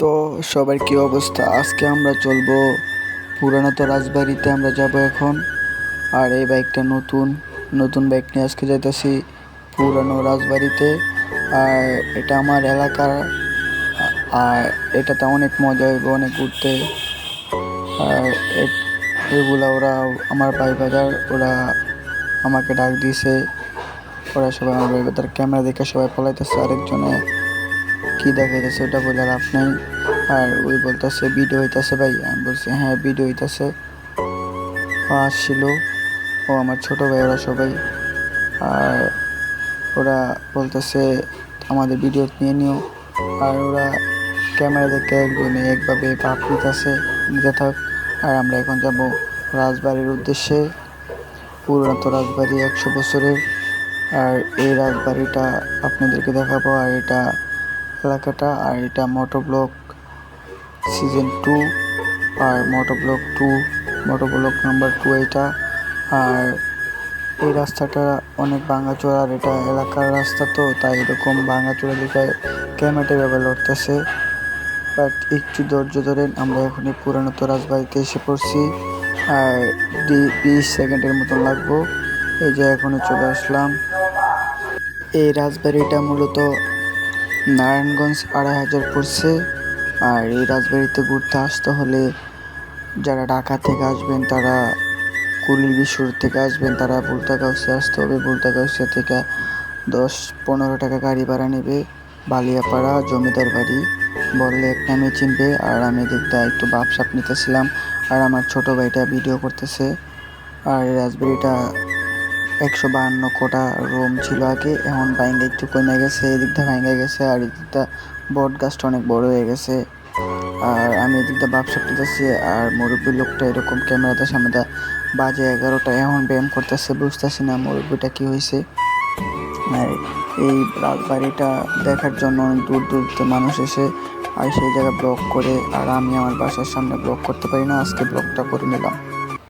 তো সবার কি অবস্থা? আজকে আমরা চলবো পুরানো তো রাজবাড়িতে আমরা যাব এখন। আর এই বাইকটা নতুন নতুন বাইক নিয়ে আজকে যাইতেছি পুরানো রাজবাড়িতে। আর এটা আমার এলাকার, আর এটাতে অনেক মজা হইব, অনেক ঘুরতে। আর এগুলা ওরা আমার ভাই বাজার ওরা আমাকে ডাক দিয়েছে। ওরা সবাই আমার ভাই বাজার ক্যামেরা দেখে সবাই পলাইতেছে, আরেকজনে কি দেখাইতেছে ওটা বলে লাভ নাই। আর ওই বলতেছে ভিডিও হইতাছে ভাই, আমি বলছি হ্যাঁ ভিডিও হইতাছে। ও আসছিল, ও আমার ছোট ভাই ওরা সবাই। আর ওরা বলতেছে আমাদের ভিডিও নিয়ে নিও। আর ওরা ক্যামেরা দেখে একজনে একভাবে ভাব নিতেছে, নিতে থাক। আর আমরা এখন যাব রাজবাড়ির উদ্দেশ্যে। পুরানো রাজবাড়ি 100 বছরের। আর এই রাজবাড়িটা আপনাদেরকে দেখাবো। আর এটা এলাকাটা, আর এটা মোটো ব্লক সিজন 2 আর মোটো ব্লক 2, মোটো ব্লক নাম্বার 2 এটা। আর এই রাস্তাটা অনেক ভাঙাচোরা, আর এটা এলাকার রাস্তা, তো তাই এরকম ভাঙাচোরা দিকে ক্যামেরাটা ব্যবহার করতেছে। বাট একটু ধৈর্য ধরেন, আমরা এখনই পুরানো তো রাজবাড়িতে এসে পড়ছি। আর 20 সেকেন্ডের মতন লাগবো। এই যে এখনই চলে আসলাম। এই রাজবাড়িটা মূলত নারায়ণগঞ্জ 2500 পড়ছে। আর এই রাজবাড়িতে ঘুরতে আসতে হলে যারা ঢাকা থেকে আসবেন, তারা কুড়িল বিশুর থেকে আসবেন, তারা বুলতাগাউসে আসতে হবে। বুলতাগাউসিয়া থেকে 10-15 টাকা গাড়ি ভাড়া নেবে। বালিয়াপাড়া জমিদার বাড়ি বললে এক নামে চিনবে। আর আমি দেখতে একটু বাপসাপ নিতেছিলাম, আর আমার ছোট ভাইটা ভিডিও করতেছে। আর এই রাজবাড়িটা 152 কোটা রুম ছিল আগে, এখন ভাঙ্গা একটু কমে গেছে, এদিকটা ভাঙ্গা গেছে। আর এদিকটা বট গাছটা অনেক বড় হয়ে গেছে। আর আমি এদিকটা বাপসাপ নিতেছি, আর মুরব্বী লোকটা এরকম ক্যামেরাতে সামনে বাজে 11টা এখন ব্যায়াম করতেছে, বুঝতেছি না মুরব্বীটা কি হয়েছে। আর এই রাজবাড়িটা দেখার জন্য অনেক দূর দূর থেকে মানুষ এসে আর সেই জায়গায় ব্লগ করে। আর আমি আমার বাসার সামনে ব্লগ করতে পারি না, আজকে ব্লগটা করে নিলাম।